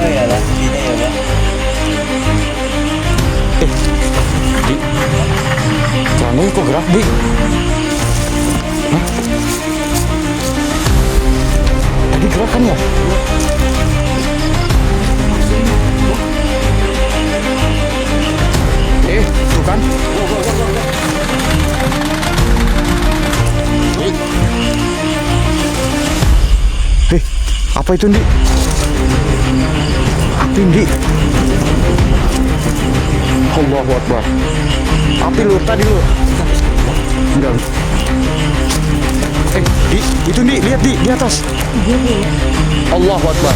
ya lah, sini ya Pak. Di. Celana kok gerak, Di? Hah? Tadi gerakan ya? Tuh kan? Apa itu, Di? Api, Di. Allahu Akbar. Api lu tadi lu. Enggak. Di, itu Di, lihat di atas. Allahu Akbar.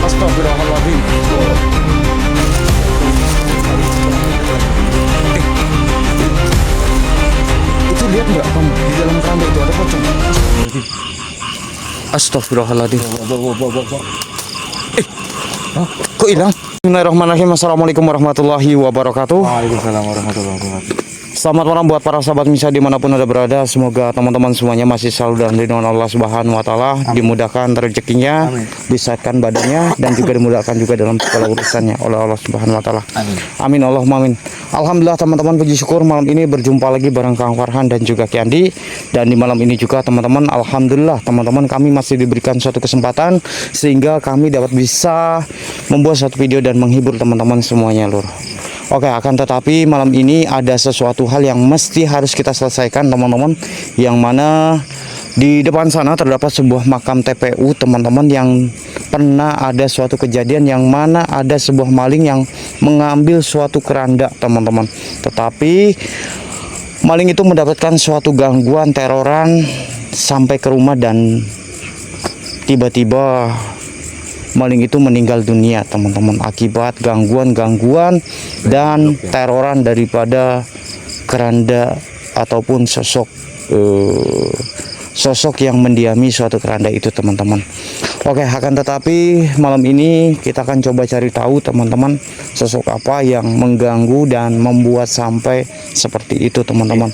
Astagfirullahaladzim. Itu lihat nggak kamu di dalam keranda itu ada pocong? Astagfirullahaladzim. Kok hilang? Bismillahirrahmanirrahim. Assalamualaikum warahmatullahi wabarakatuh. Waalaikumsalam warahmatullahi wabarakatuh. Selamat malam buat para sahabat Misa dimanapun Anda berada. Semoga teman-teman semuanya masih selalu dalam lindungan Allah Subhanahu wa Ta'ala, dimudahkan rezekinya, disehatkan badannya, dan juga dimudahkan juga dalam segala urusannya oleh Allah Subhanahu wa Ta'ala. Amin Allahumma amin. Alhamdulillah teman-teman, puji syukur malam ini berjumpa lagi bareng Kang Farhan dan juga Ki Andi. Dan di malam ini juga teman-teman, alhamdulillah teman-teman, kami masih diberikan suatu kesempatan sehingga kami dapat bisa membuat satu video dan menghibur teman-teman semuanya, Lur. Oke, akan tetapi malam ini ada sesuatu hal yang mesti harus kita selesaikan teman-teman, yang mana di depan sana terdapat sebuah makam TPU teman-teman, yang pernah ada suatu kejadian yang mana ada sebuah maling yang mengambil suatu keranda teman-teman. Tetapi maling itu mendapatkan suatu gangguan teroran sampai ke rumah dan tiba-tiba maling itu meninggal dunia teman-teman akibat gangguan-gangguan dan teroran daripada keranda ataupun sosok yang mendiami suatu keranda itu teman-teman. Oke, akan tetapi malam ini kita akan coba cari tahu teman-teman sosok apa yang mengganggu dan membuat sampai seperti itu teman-teman.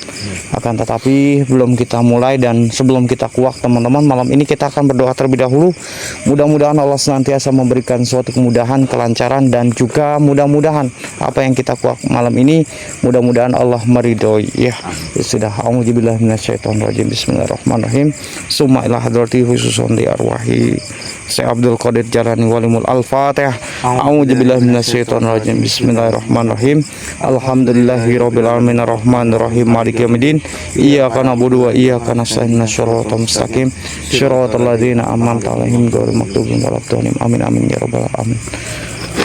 Akan tetapi belum kita mulai dan sebelum kita kuak teman-teman, malam ini kita akan berdoa terlebih dahulu. Mudah-mudahan Allah senantiasa memberikan suatu kemudahan, kelancaran, dan juga mudah-mudahan apa yang kita kuak malam ini mudah-mudahan Allah meridhoi ya. Sudah, auzubillahi minasyaitonirrajim. Bismillahirrahmanirrahim. Summa ila hadrati khususun di arwahi Syekh Abdul Qadir Jalani Walimul Al-Fatihah. A'udzubillahi minasyaitonirrajim. Bismillahirrahmanirrahim. Alhamdulillahirabbil alamin arrahmanirrahim maliki yaumiddin. Iyyaka na'budu wa iyyaka nasta'in shiratal mustaqim shiratal ladzina an'amta 'alaihim ghairil maghdubi 'alaihim. Amin amin ya rabbal alamin.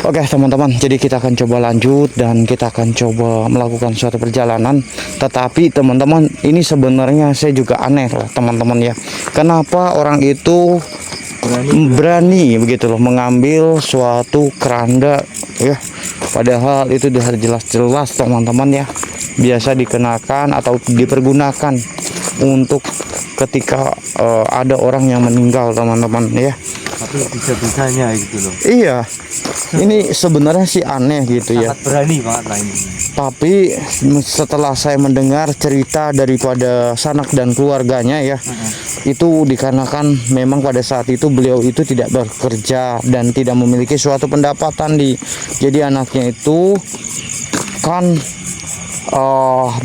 Oke teman-teman, jadi kita akan coba lanjut dan kita akan coba melakukan suatu perjalanan. Tetapi teman-teman, ini sebenarnya saya juga aneh loh teman-teman ya. Kenapa orang itu berani begitu loh mengambil suatu keranda ya, padahal itu sudah jelas-jelas teman-teman ya biasa dikenakan atau dipergunakan untuk ketika ada orang yang meninggal teman-teman ya. Tapi bisa-bisanya gitu loh. Iya, ini sebenarnya sih aneh gitu ya. Sangat berani banget lah ini. Tapi setelah saya mendengar cerita daripada sanak dan keluarganya ya, itu dikarenakan memang pada saat itu beliau itu tidak bekerja dan tidak memiliki suatu pendapatan jadi anaknya itu kan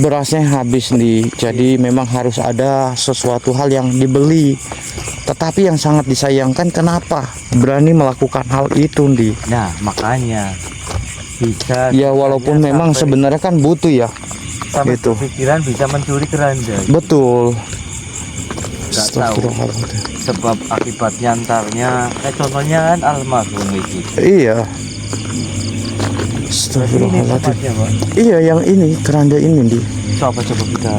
berasnya habis jadi memang harus ada sesuatu hal yang dibeli. Tetapi yang sangat disayangkan, kenapa berani melakukan hal itu Nah makanya bisa ya, walaupun memang sebenarnya kan butuh ya, sampai itu pikiran bisa mencuri keranda. betul. Gak tahu sebab akibatnya antarnya kayak contohnya kan almarhum itu. Iya. Astagfirullahaladzim. Iya, yang ini keranda ini Coba kita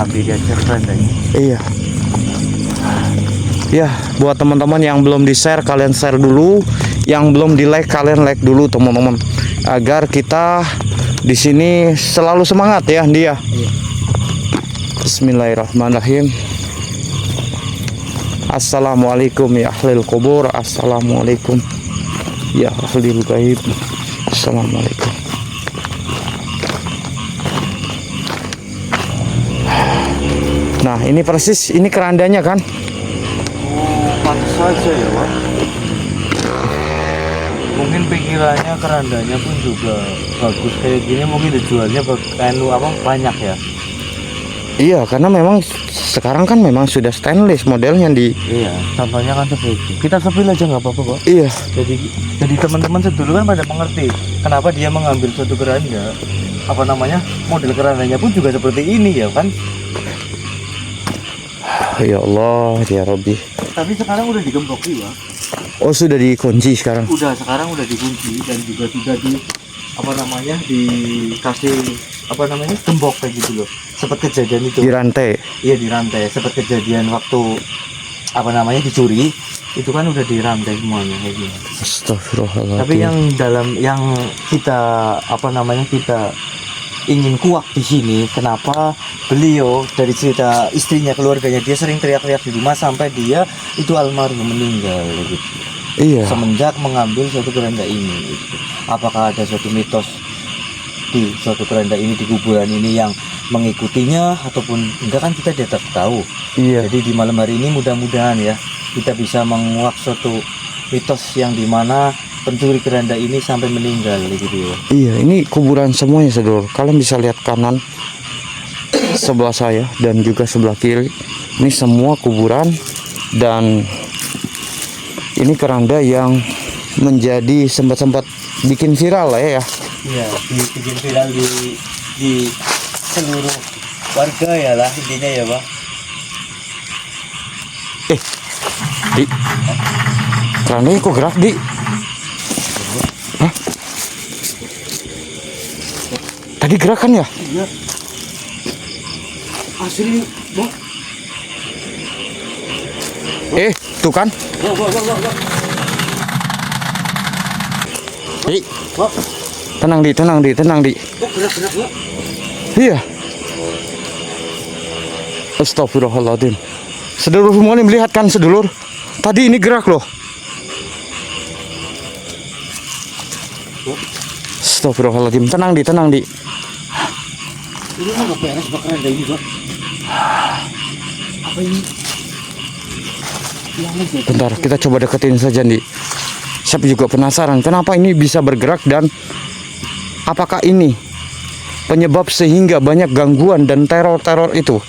ambil aja kerandanya. Iya. Ya, buat teman-teman yang belum di-share, kalian share dulu. Yang belum di-like, kalian like dulu teman-teman. Agar kita di sini selalu semangat ya, dia. Bismillahirrahmanirrahim. Assalamualaikum ya ahlil kubur. Assalamualaikum ya ahlil gaib. Assalamualaikum. Nah, ini persis, ini kerandanya kan? Pantas saja ya Pak. Mungkin pikirannya kerandanya pun juga bagus kayak gini, mungkin dijualnya banyak ya. Iya, karena memang sekarang kan memang sudah stainless modelnya di. Iya, contohnya kan seperti itu. Kita sepil aja nggak apa-apa kok. Iya. Jadi teman-teman sedulu kan pada mengerti kenapa dia mengambil suatu keranda. Model kerandanya pun juga seperti ini ya kan. Ya Allah, ya Rabbi. Tapi sekarang udah digembok sih, Pak. Oh, sudah dikunci sekarang. Sekarang udah dikunci dan juga sudah dikasih gembok kayak gitu loh. Seperti kejadian itu. Di rantai. Iya, di rantai. Seperti kejadian waktu dicuri, itu kan udah dirantai semuanya kayak gini. Astagfirullahaladzim. Tapi yang kita kita ingin kuak di sini, kenapa beliau dari cerita istrinya, keluarganya, dia sering teriak-teriak di rumah sampai dia itu almarhum meninggal gitu. Iya. Semenjak mengambil suatu keranda ini gitu. Apakah ada suatu mitos di suatu keranda ini, di kuburan ini yang mengikutinya ataupun enggak, kan kita tidak tahu. Iya. Jadi di malam hari ini mudah-mudahan ya kita bisa menguak suatu mitos yang dimana pencuri keranda ini sampai meninggal gitu ya. Iya, ini kuburan semuanya, Saudara. Kalian bisa lihat kanan sebelah saya dan juga sebelah kiri. Ini semua kuburan, dan ini keranda yang menjadi sempat bikin viral lah ya. Iya, bikin viral di seluruh warga ya lah intinya ya, Pak. Di kerandanya kok gerak, Di? Hah? Tadi gerakan ya? Iya. Asli, Bang. Tuh kan? Wah. Di, Wah, tenang Di. kok gerak-gerak, Pak? Iya. Astagfirullahaladzim. Sedulur semua ini melihat kan, sedulur? Tadi ini gerak loh. Astagfirullahaladzim. Tenang Di. Ini mah nggak beres Pak keranda ini, Pak. Apa ini? Bentar, kita coba deketin saja, Di. Saya juga penasaran kenapa ini bisa bergerak, dan apakah ini penyebab sehingga banyak gangguan dan teror itu.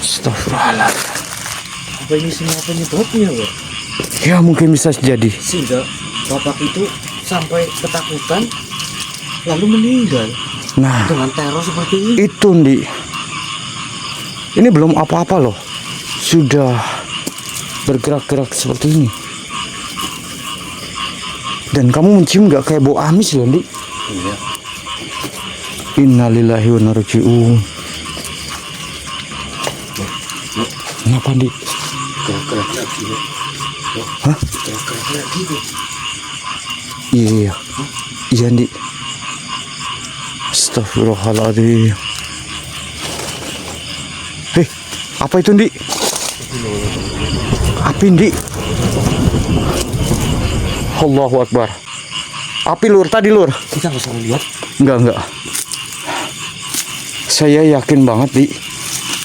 Astagfirullahaladzim. Apa ini semua penyebabnya, Pak? Ya, mungkin bisa jadi. Sehingga bapak itu sampai ketakutan lalu meninggal Nah, dengan teror seperti ini. itu, Di. Ini belum apa-apa loh, sudah bergerak-gerak seperti ini. Dan kamu mencium nggak kayak bau amis loh, Di? Iya. Innalillahi wa inna ilaihi raji'un. Kenapa, Di? Gerak-gerak lagi, Pak. Hah? Gerak-gerak lagi, Pak. Iya, iya, Di. Astagfirullahaladzim. Apa itu, Di? Api, Di. Allahu Akbar. Api, Lur, tadi, Lur. Kita nggak salah lihat. Enggak. Saya yakin banget, Di.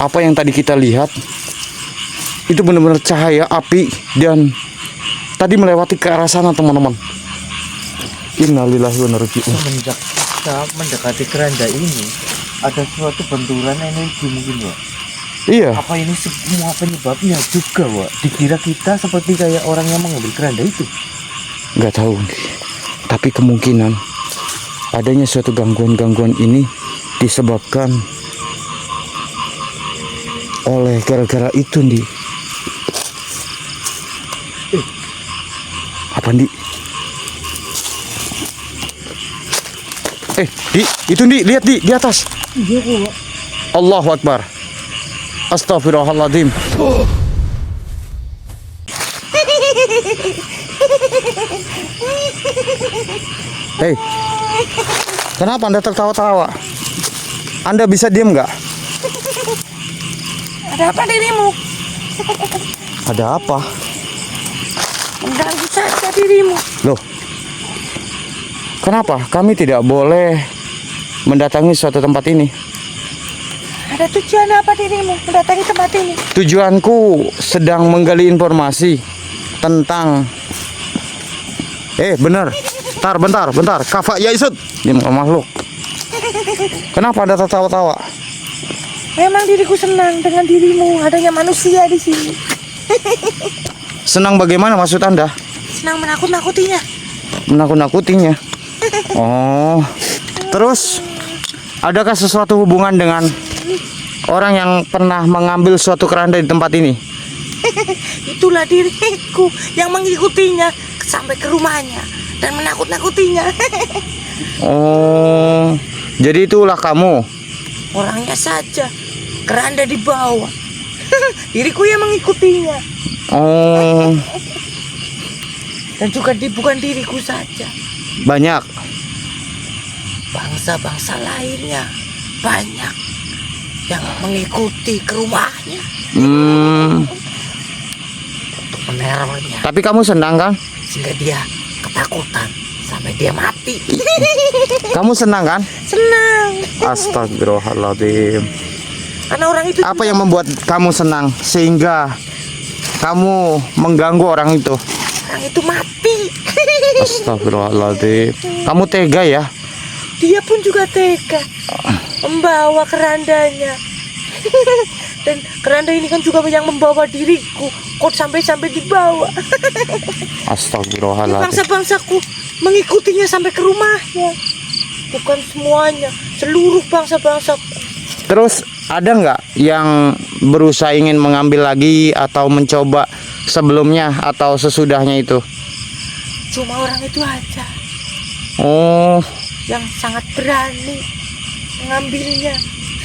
Apa yang tadi kita lihat itu benar-benar cahaya api, dan tadi melewati ke arah sana, teman-teman. Innalillahi wa inna ilaihi raji'un. Semenjak kita mendekati keranda ini, ada suatu benturan energi mungkin, Pak. Iya. Apa ini semua penyebabnya juga, Pak? Dikira kita seperti kayak orang yang mengambil keranda itu. Nggak tahu, Di. Tapi kemungkinan adanya suatu gangguan-gangguan ini disebabkan oleh gara-gara itu, Di. Apa, Di? Di, itu, Di, lihat, di atas. Iya, Pak. Allahu Akbar. Astagfirullahaladzim. Kenapa Anda tertawa-tawa? Anda bisa diam nggak? Ada apa dirimu? Ada apa? Mengganggu saja dirimu. Loh, kenapa kami tidak boleh mendatangi suatu tempat ini? Ada tujuan apa dirimu mendatangi tempat ini? Tujuanku sedang menggali informasi tentang Bener. Bentar. Kafa ya isut. Ini makhluk. Kenapa Anda tertawa-tawa? Memang diriku senang dengan dirimu, adanya manusia di sini. Senang bagaimana maksud Anda? Senang menakut-nakutinya. Menakut-nakutinya. Oh. Terus adakah sesuatu hubungan dengan orang yang pernah mengambil suatu keranda di tempat ini? Itulah diriku yang mengikutinya sampai ke rumahnya dan menakut-nakutinya. Oh. Jadi itulah kamu. Orangnya saja, keranda di bawah. Diriku yang mengikutinya. Oh. Dan juga bukan diriku saja, Banyak. bangsa-bangsa lainnya banyak yang mengikuti ke rumahnya untuk menerornya, Tapi kamu senang kan? sehingga dia ketakutan sampai dia mati. Kamu senang kan? Senang Astagfirullahaladzim. karena orang itu Apa yang membuat kamu senang sehingga kamu mengganggu orang itu? mati. Astagfirullahaladzim. Kamu tega ya? Dia pun juga tega membawa kerandanya. Dan keranda ini kan juga yang membawa diriku. Kok sampai dibawa? Astagfirullahaladzim. Bangsa-bangsaku mengikutinya sampai ke rumahnya. Bukan semuanya, seluruh bangsa-bangsaku. Terus ada nggak yang berusaha ingin mengambil lagi atau mencoba sebelumnya atau sesudahnya itu? Cuma orang itu aja Oh, yang sangat berani mengambilnya.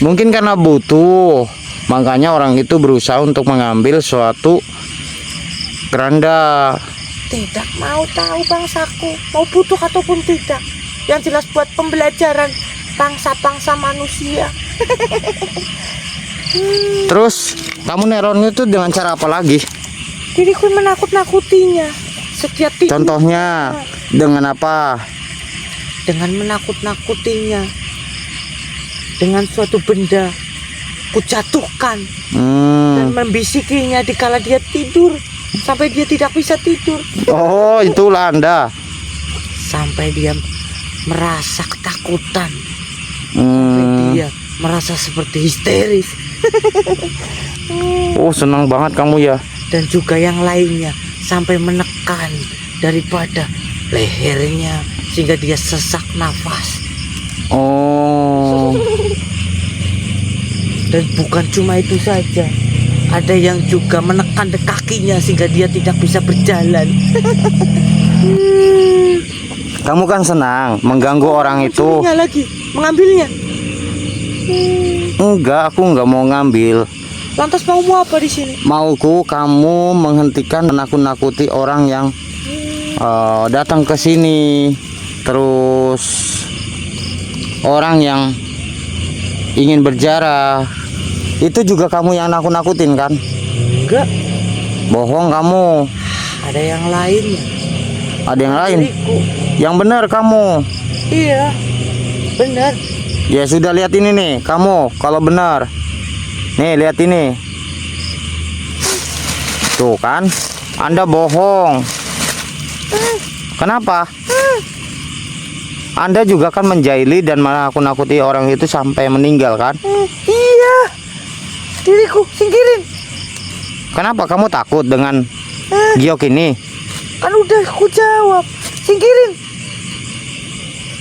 mungkin karena butuh, makanya orang itu berusaha untuk mengambil suatu keranda. Tidak mau tahu bangsaku, mau butuh ataupun tidak. Yang jelas buat pembelajaran bangsa-bangsa manusia. Terus kamu nerornya itu dengan cara apa lagi? Diriku menakut-nakutinya. Setiap tidur Contohnya dengan apa? dengan menakut-nakutinya. Dengan suatu benda kujatuhkan dan membisikinya dikala dia tidur sampai dia tidak bisa tidur. Oh, itulah Anda. Sampai dia merasa ketakutan. Sampai dia merasa seperti histeris. Oh, senang banget kamu ya. Dan juga yang lainnya sampai menekan daripada lehernya sehingga dia sesak nafas. Oh, Dan bukan cuma itu saja, ada yang juga menekan kakinya sehingga dia tidak bisa berjalan. kamu kan senang mengganggu orang itu. Mencurinya lagi, mengambilnya. Enggak, aku enggak mau ngambil. Lantas maumu apa di sini? Mauku kamu menghentikan menakut-nakuti orang yang datang ke sini. Terus orang yang ingin berjarah. Itu juga kamu yang nakut-nakutin kan? Enggak, Bohong kamu. ada yang lainnya. Ada yang lain. Diriku. Yang benar kamu. Iya, benar. Ya sudah, lihat ini nih. Kamu kalau benar. Nih, lihat ini. Tuh kan? Anda bohong. Kenapa? Anda juga kan menjahili dan menakut-nakuti orang itu sampai meninggal kan? Iya, diriku singkirin. Kenapa kamu takut dengan giok ini? Kan udah aku jawab, singkirin.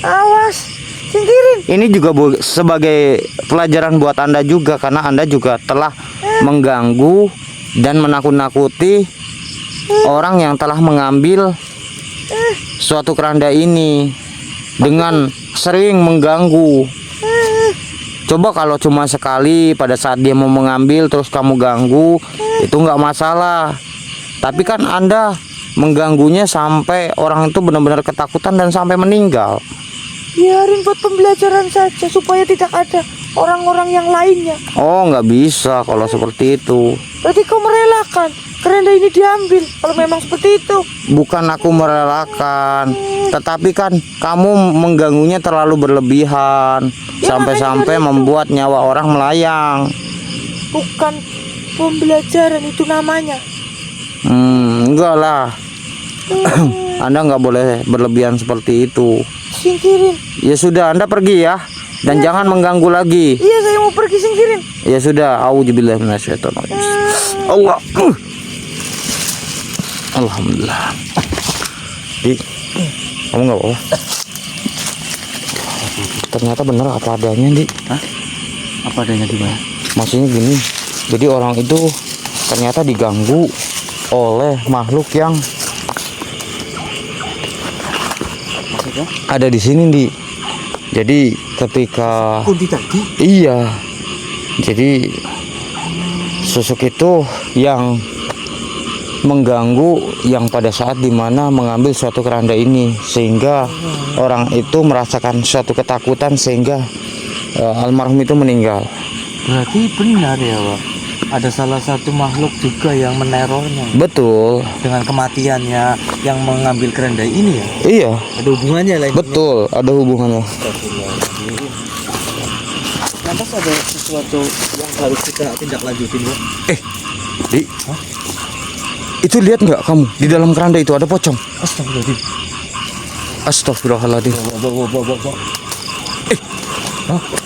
Awas, singkirin. Ini juga sebagai pelajaran buat Anda juga, karena Anda juga telah mengganggu dan menakut-nakuti orang yang telah mengambil suatu keranda ini dengan sering mengganggu. Coba kalau cuma sekali pada saat dia mau mengambil terus kamu ganggu, itu nggak masalah. Tapi kan Anda mengganggunya sampai orang itu benar-benar ketakutan dan sampai meninggal. Biarin buat pembelajaran saja supaya tidak ada orang-orang yang lainnya. Oh, nggak bisa kalau seperti itu. Berarti kau merelakan keranda ini diambil kalau memang seperti itu. Bukan aku merelakan, tetapi kan kamu mengganggunya terlalu berlebihan, Ya, sampai-sampai makanya membuat nyawa orang melayang. Bukan pembelajaran itu namanya. Enggak lah. Anda nggak boleh berlebihan seperti itu. Singkirin. Ya sudah, Anda pergi ya. Dan jangan mengganggu lagi. Iya, saya mau pergi, singkirin. Ya sudah, auzubillahi minasyaitonirrajim. Allah. Alhamdulillah. Di, kamu nggak apa-apa? Ternyata benar apa adanya, Di. Hah? Apa adanya gimana? Maksudnya gini, jadi orang itu ternyata diganggu oleh makhluk yang Maksudnya? ada di sini, Di. Jadi ketika Kunti tadi? iya, jadi sosok itu yang mengganggu yang pada saat dimana mengambil suatu keranda ini, sehingga orang itu merasakan suatu ketakutan sehingga almarhum itu meninggal. Berarti benar ya, Pak. Ada salah satu makhluk juga yang menerornya Betul, dengan kematiannya yang mengambil keranda ini ya. iya, Ada hubungannya lah. betul, ada hubungannya. Lantas ada sesuatu yang harus kita tindak lanjutin, Pak? Di, itu lihat nggak kamu di dalam keranda itu ada pocong? Astagfirullahaladzim. Astagfirullahaladzim. Bawa.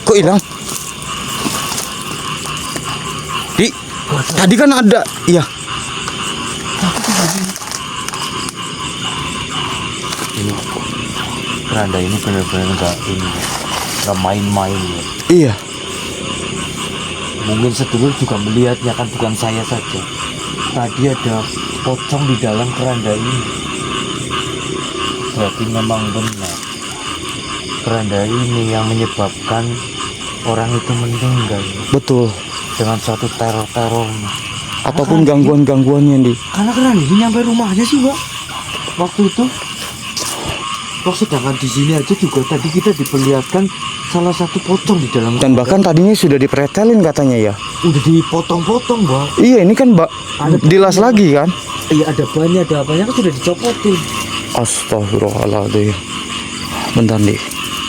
Kok hilang? Di, tadi kan ada, iya. Ini keranda ini benar-benar nggak main-main ya. Iya, Mungkin sedulur juga melihatnya, kan bukan saya saja. Tadi ada pocong di dalam keranda ini. Berarti memang benar. Keranda ini yang menyebabkan orang itu meninggal betul. dengan suatu teror-terornya. Ataupun gangguan-gangguannya, Di. Karena keranda ini nyampe rumahnya sih, Pak. Waktu itu. Kok sedangkan di sini aja juga tadi kita diperlihatkan salah satu pocong di dalam Dan bahkan tadinya sudah dipretelin katanya ya. udah dipotong-potong, Pak. Iya, ini kan dilas lagi kan. Iya, ada banyak, ada apanya kan sudah dicopotin. Astagfirullahaladzim. Bentar, Di.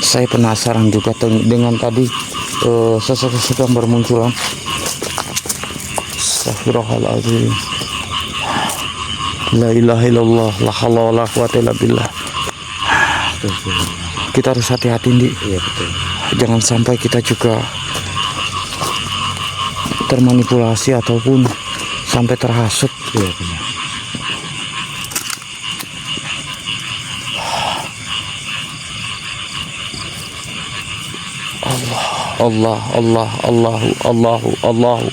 Saya penasaran juga dengan tadi sosok-sosok yang bermunculan. Astagfirullahaladzim. La ilaha illallah, la haula wala quwata illa billah. Kita harus hati-hati, Di. Iya, betul. Jangan sampai kita juga termanipulasi ataupun sampai terhasut. Iya, benar. Allah, Allah, Allahu, Allahu, Allahu.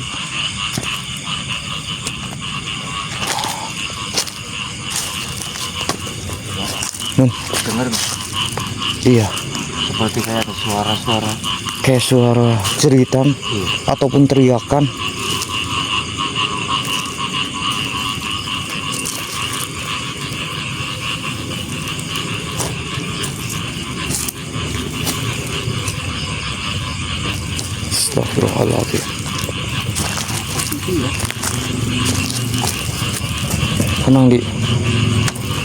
Dengar nggak? Iya, Seperti kayak ada suara-suara. kayak suara jeritan Iya. ataupun teriakan. Astagfirullahaladzim. Tenang, Di.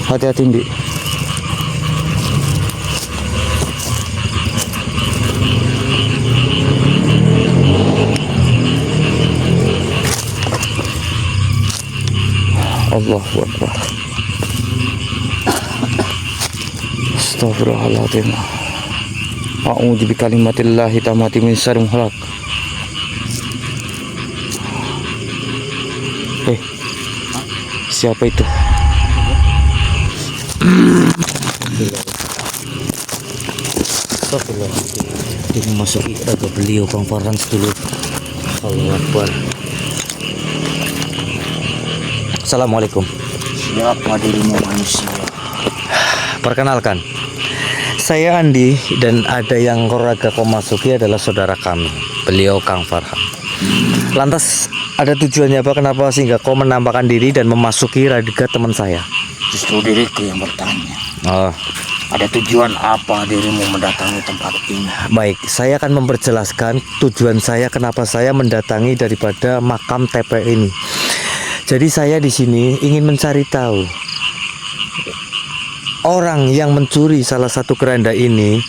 Hati-hati, Di. Allahu Akbar. Astagfirullahaladzim. A'udzu bikalimatillahi tammati min syarri ma khalaq. Siapa itu? Astagfirullahaladzim. Dia memasuki raga beliau, Bang Farhan dulu. Allahu Akbar. Assalamualaikum. Siapa dirimu manusia? Perkenalkan, saya Andi dan ada yang raga kau masuki adalah saudara kami. Beliau Kang Farhan. Lantas ada tujuannya apa? Kenapa sehingga kau menampakkan diri dan memasuki raga teman saya? Justru diriku yang bertanya. Oh, Ada tujuan apa dirimu mendatangi tempat ini? baik. Saya akan memperjelaskan tujuan saya kenapa saya mendatangi daripada makam TP ini. Jadi saya di sini ingin mencari tahu orang yang mencuri salah satu keranda ini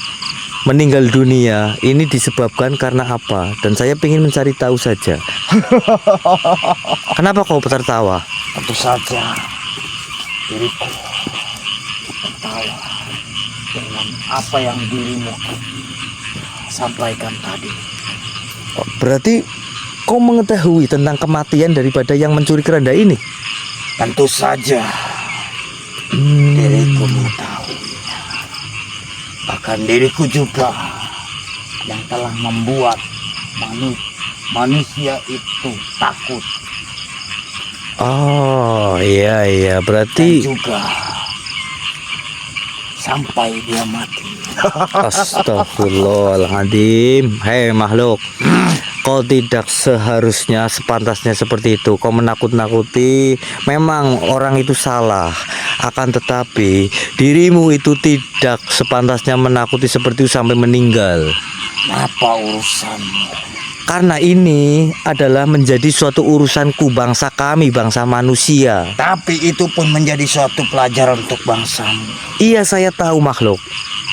meninggal dunia ini disebabkan karena apa, dan saya ingin mencari tahu saja. Kenapa kau tertawa? Tentu saja diriku percaya dengan apa yang dirimu sampaikan tadi. Berarti kau mengetahui tentang kematian daripada yang mencuri keranda ini? Tentu saja diriku mengetahui. Bahkan diriku juga yang telah membuat manusia itu takut. Oh iya Dan berarti juga sampai dia mati. Astagfirullahaladzim. Hei makhluk, kau tidak seharusnya sepantasnya seperti itu. Kau menakut-nakuti. Memang orang itu salah, akan tetapi dirimu itu tidak sepantasnya menakuti seperti itu sampai meninggal. Apa urusanmu? Karena ini adalah menjadi suatu urusanku, bangsa kami, bangsa manusia. Tapi itu pun menjadi suatu pelajaran untuk bangsamu. Iya, saya tahu makhluk.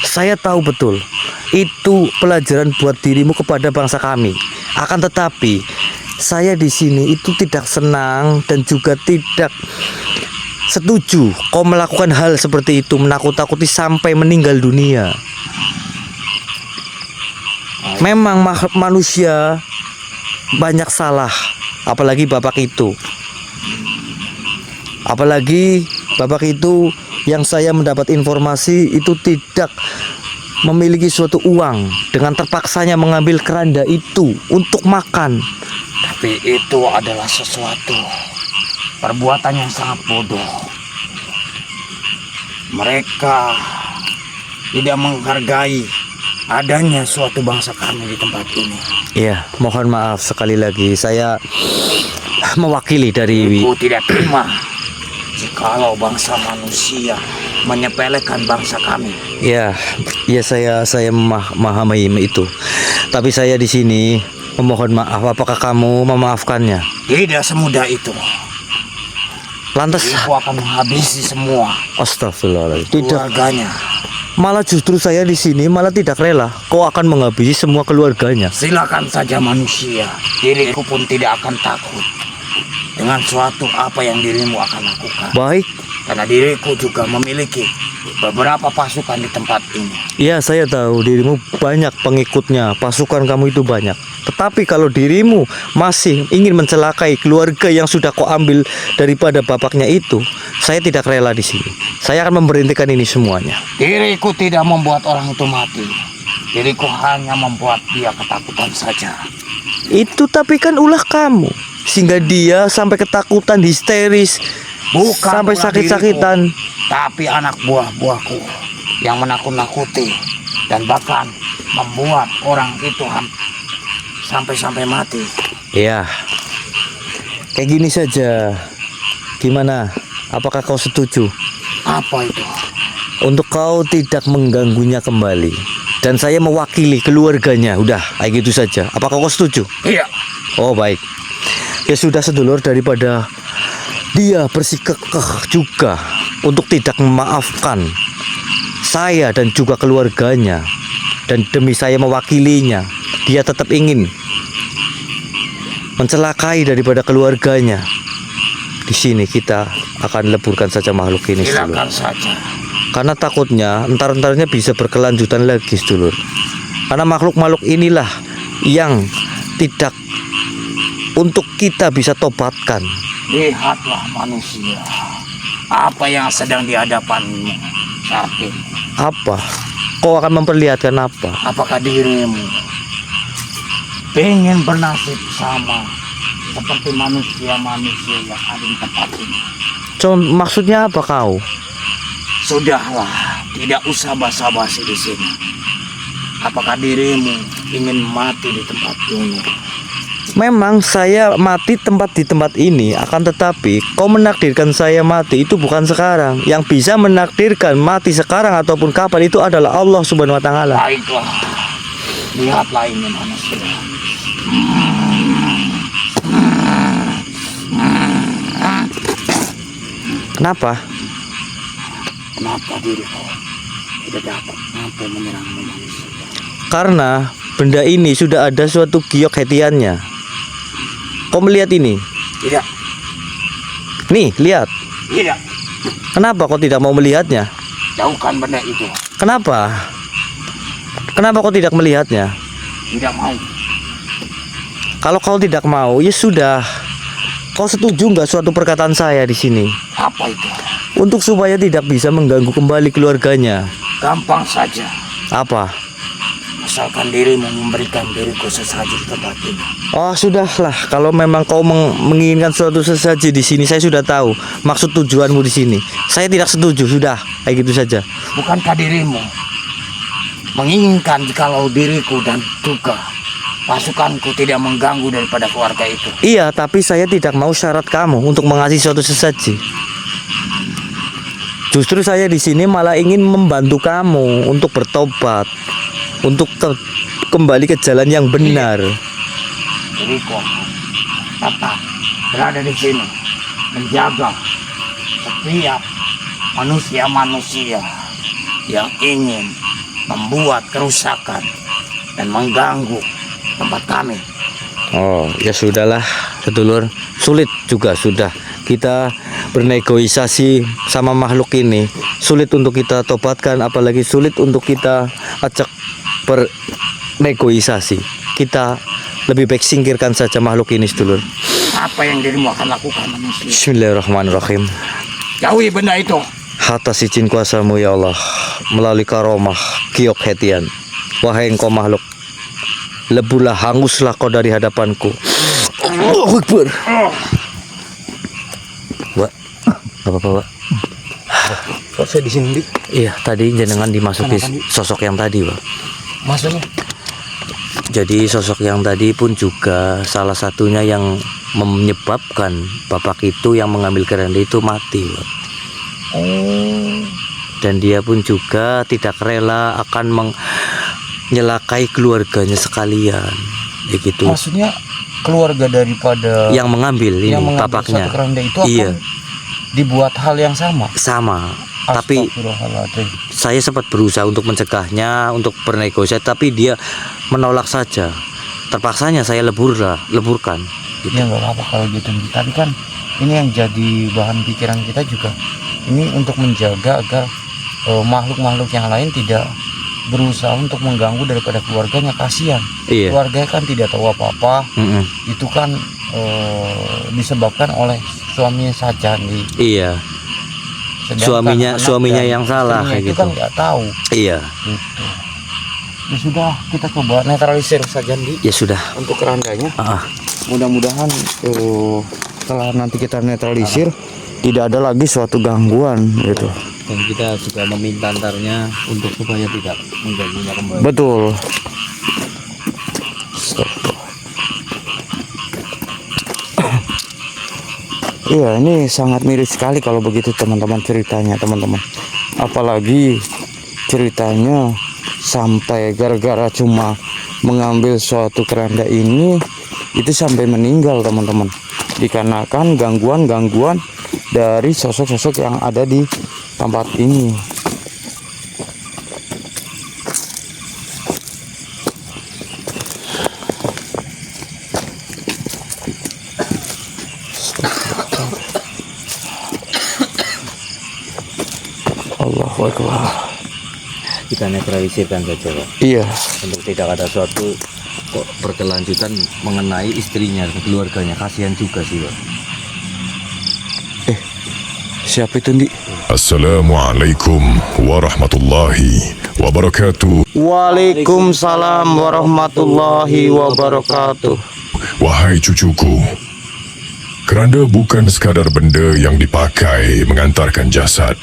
Saya tahu betul. Itu pelajaran buat dirimu kepada bangsa kami. Akan tetapi saya di sini itu tidak senang dan juga tidak setuju kau melakukan hal seperti itu, menakut-takuti sampai meninggal dunia. Memang manusia banyak salah, apalagi bapak itu. Apalagi bapak itu yang saya mendapat informasi itu tidak memiliki suatu uang, dengan terpaksanya mengambil keranda itu untuk makan. Tapi itu adalah sesuatu perbuatan yang sangat bodoh. Mereka tidak menghargai adanya suatu bangsa kami di tempat ini. Iya, mohon maaf sekali lagi, saya mewakili dari Aku tidak terima jikalau bangsa manusia menyepelekan bangsa kami. ya, saya memahami itu. Tapi saya di sini memohon maaf. Apakah kamu memaafkannya? Tidak semudah itu. Lantas, Aku akan menghabisi semua astagfirullahaladzim. Tidak, keluarganya. malah justru saya di sini malah tidak rela. Kau akan menghabisi semua keluarganya. Silakan saja manusia. Diriku pun tidak akan takut dengan suatu apa yang dirimu akan lakukan. Baik, Karena diriku juga memiliki beberapa pasukan di tempat ini. ya saya tahu dirimu banyak pengikutnya, pasukan kamu itu banyak. Tetapi kalau dirimu masih ingin mencelakai keluarga yang sudah kau ambil daripada bapaknya itu, saya tidak rela di sini. Saya akan memberhentikan ini semuanya. Diriku tidak membuat orang itu mati. Diriku hanya membuat dia ketakutan saja. Itu tapi kan ulah kamu, sehingga dia sampai ketakutan, histeris, Bukan sampai ulah sakit-sakitan. diriku, tapi anak buah-buahku yang menakut-nakuti dan bahkan membuat orang itu sampai mati. Ya, kayak gini saja. Gimana? Apakah kau setuju Apa itu? untuk kau tidak mengganggunya kembali? Dan saya mewakili keluarganya. Udah, kayak gitu saja. Apakah kau setuju? Iya. Oh baik. Ya sudah, sedulur, daripada dia bersikukuh juga untuk tidak memaafkan saya dan juga keluarganya, dan demi saya mewakilinya, dia tetap ingin mencelakai daripada keluarganya. Di sini kita akan leburkan saja makhluk ini, sedulur. Silakan saja. Karena takutnya entar-entarnya bisa berkelanjutan lagi, sedulur. Karena makhluk-makhluk inilah yang tidak untuk kita bisa tobatkan. Lihatlah manusia, apa yang sedang di hadapanmu saat ini. Apa? Kau akan memperlihatkan apa? Apakah dirimu pengen bernasib sama seperti manusia-manusia yang ada di tempat ini? Maksudnya apa kau? Sudahlah, tidak usah basa-basi di sini. Apakah dirimu ingin mati di tempat ini? Memang saya mati di tempat ini, akan tetapi kau menakdirkan saya mati itu bukan sekarang. Yang bisa menakdirkan mati sekarang ataupun kapan itu adalah Allah Subhanahu wa taala. Baiklah, lihatlah ini manusia. Kenapa? Kenapa diriku tidak dapat mampu menyerang manusia? Karena benda ini sudah ada suatu giok hetiannya. Kau melihat ini? Tidak, Nih, lihat. tidak. Kenapa kau tidak mau melihatnya? Jauhkan benda itu. Kenapa? Kenapa kau tidak melihatnya? Tidak mau. Kalau kau tidak mau, ya sudah. Kau setuju nggak suatu perkataan saya di sini? Apa itu? Untuk supaya tidak bisa mengganggu kembali keluarganya. Gampang saja. Apa? Asalkan dirimu memberikan diriku sesaji di tempat ini. Oh sudahlah, kalau memang kau menginginkan suatu sesaji di sini, saya sudah tahu maksud tujuanmu di sini. Saya tidak setuju, sudah kayak gitu saja. Bukankah dirimu menginginkan jikalau diriku dan juga pasukanku tidak mengganggu daripada keluarga itu? Iya, tapi saya tidak mau syarat kamu untuk mengasih suatu sesaji. Justru saya di sini malah ingin membantu kamu untuk bertobat, untuk kembali ke jalan yang benar. Diriku tetap berada di sini menjaga setiap manusia-manusia yang ingin membuat kerusakan dan mengganggu tempat kami. Oh, ya sudahlah, sedulur. Sulit juga sudah kita bernegosiasi sama makhluk ini. Sulit untuk kita tobatkan, apalagi sulit untuk kita ajak bernegosiasi. Kita lebih baik singkirkan saja makhluk ini, sedulur. Apa yang dirimu akan lakukan manusia? Bismillahirrahmanirrahim. Jauhi benda itu. Atas izin kuasamu ya Allah, melalui karomah Giok Hetian, wahai engkau makhluk, lebulah, hanguslah kau dari hadapanku. Allahu Akbar. Wak, gak apa-apa, Wak. Kok saya di sini? Iya, tadi jenengan dimasuki sosok yang tadi, Wak. Maksudnya? Jadi sosok yang tadi pun juga salah satunya yang menyebabkan bapak itu yang mengambil keranda itu mati, Wak. Dan dia pun juga tidak rela akan menyelakai keluarganya sekalian, begitu. Maksudnya keluarga daripada Yang mengambil ini yang mengambil bapaknya. satu keranda itu akan Iya, dibuat hal yang sama. sama. Tapi Astagfirullahaladzim. saya sempat berusaha untuk mencegahnya, untuk bernegosiasi, tapi dia menolak saja. Terpaksanya saya leburkan. Gitu. Ya nggak apa-apa kalau gitu. Tapi kan ini yang jadi bahan pikiran kita juga. Ini untuk menjaga agar makhluk-makhluk yang lain tidak berusaha untuk mengganggu daripada keluarganya. Kasihan. Iya. Keluarganya kan tidak tahu apa-apa. Mm-mm. Itu kan disebabkan oleh suaminya saja nih. Iya. Sedangkan Suaminya anak dan yang salah istrinya kayak itu gitu. kan nggak tahu. Iya. Gitu. Ya sudah, kita coba netralisir saja nih Ya sudah. untuk kerandanya. Ah, Mudah-mudahan setelah nanti kita netralisir tidak ada lagi suatu gangguan gitu. dan kita juga meminta antarnya untuk supaya tidak mengganggunya kembali. Betul. Iya, ini sangat miris sekali kalau begitu teman-teman ceritanya, teman-teman. Apalagi ceritanya sampai gara-gara cuma mengambil suatu keranda ini itu sampai meninggal, teman-teman. Dikarenakan gangguan-gangguan dari sosok-sosok yang ada di tempat ini. Allahu Akbar. Kita netralisirkan saja, Pak. Iya, Untuk tidak ada suatu berkelanjutan mengenai istrinya dan keluarganya. Kasihan juga sih, Pak. siapa itu, Ndi? Assalamualaikum warahmatullahi wabarakatuh. Waalaikumsalam warahmatullahi wabarakatuh. Wahai cucuku, keranda bukan sekadar benda yang dipakai mengantarkan jasad.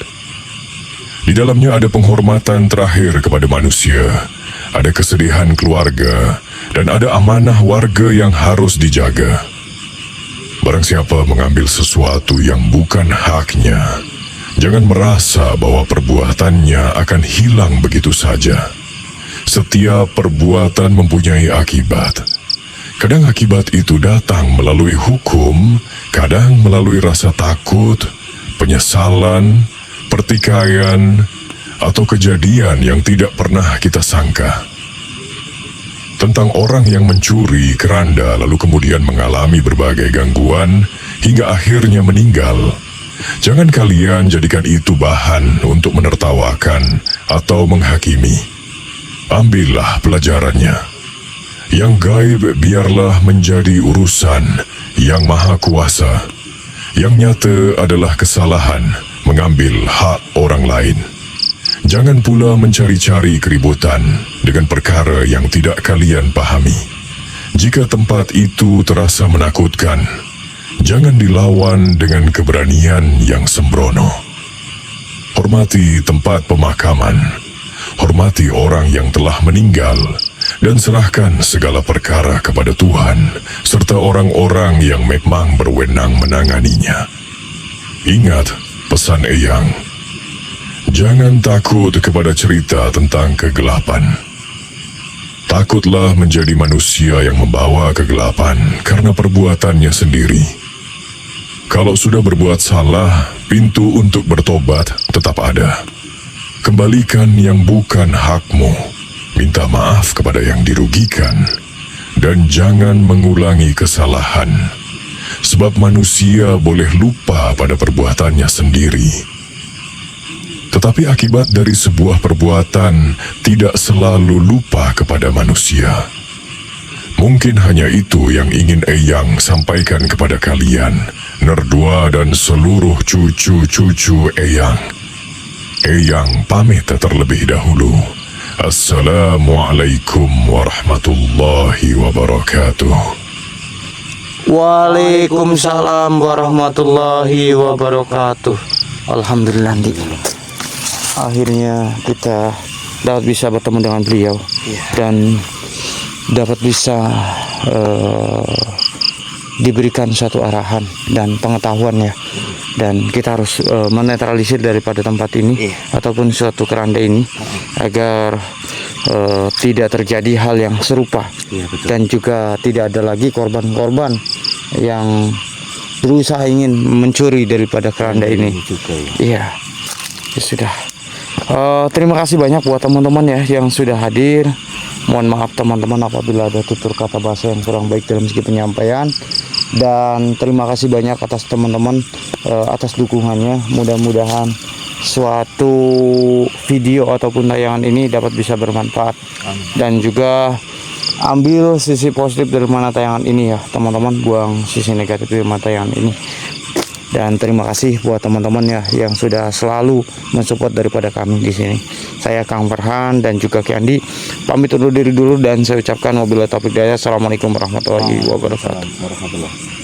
Di dalamnya ada penghormatan terakhir kepada manusia, ada kesedihan keluarga, dan ada amanah warga yang harus dijaga. Barang siapa mengambil sesuatu yang bukan haknya, jangan merasa bahwa perbuatannya akan hilang begitu saja. Setiap perbuatan mempunyai akibat. Kadang akibat itu datang melalui hukum, kadang melalui rasa takut, penyesalan, pertikaian, atau kejadian yang tidak pernah kita sangka. Tentang orang yang mencuri keranda lalu kemudian mengalami berbagai gangguan hingga akhirnya meninggal. Jangan kalian jadikan itu bahan untuk menertawakan atau menghakimi. Ambillah pelajarannya. Yang gaib biarlah menjadi urusan Yang Maha Kuasa. Yang nyata adalah kesalahan mengambil hak orang lain. Jangan pula mencari-cari keributan dengan perkara yang tidak kalian pahami. Jika tempat itu terasa menakutkan, jangan dilawan dengan keberanian yang sembrono. Hormati tempat pemakaman, hormati orang yang telah meninggal, dan serahkan segala perkara kepada Tuhan serta orang-orang yang memang berwenang menanganinya. Ingat pesan Eyang, jangan takut kepada cerita tentang kegelapan. Takutlah menjadi manusia yang membawa kegelapan karena perbuatannya sendiri. Kalau sudah berbuat salah, pintu untuk bertobat tetap ada. Kembalikan yang bukan hakmu, minta maaf kepada yang dirugikan, dan jangan mengulangi kesalahan. Sebab manusia boleh lupa pada perbuatannya sendiri. Tetapi akibat dari sebuah perbuatan tidak selalu lupa kepada manusia. Mungkin hanya itu yang ingin Eyang sampaikan kepada kalian, Nerdua dan seluruh cucu-cucu Eyang. Eyang pamit terlebih dahulu. Assalamualaikum warahmatullahi wabarakatuh. Waalaikumsalam warahmatullahi wabarakatuh. Alhamdulillah, Di. Akhirnya kita dapat bisa bertemu dengan beliau dan dapat bisa diberikan suatu arahan dan pengetahuan ya. Dan kita harus menetralisir daripada tempat ini ataupun suatu keranda ini agar tidak terjadi hal yang serupa dan juga tidak ada lagi korban-korban yang berusaha ingin mencuri daripada keranda ini. Iya, ya sudah. Terima kasih banyak buat teman-teman ya yang sudah hadir. Mohon maaf teman-teman apabila ada tutur kata bahasa yang kurang baik dalam segi penyampaian. Dan terima kasih banyak atas teman-teman atas dukungannya. Mudah-mudahan suatu video ataupun tayangan ini dapat bisa bermanfaat. Dan juga ambil sisi positif dari mana tayangan ini ya teman-teman, buang sisi negatif dari mana tayangan ini. Dan terima kasih buat teman-teman ya yang sudah selalu mensupport daripada kami di sini. Saya Kang Farhan dan juga Ki Andi pamit undur diri dulu dan saya ucapkan wabillahi taufiq hidayah. Assalamualaikum warahmatullahi wabarakatuh.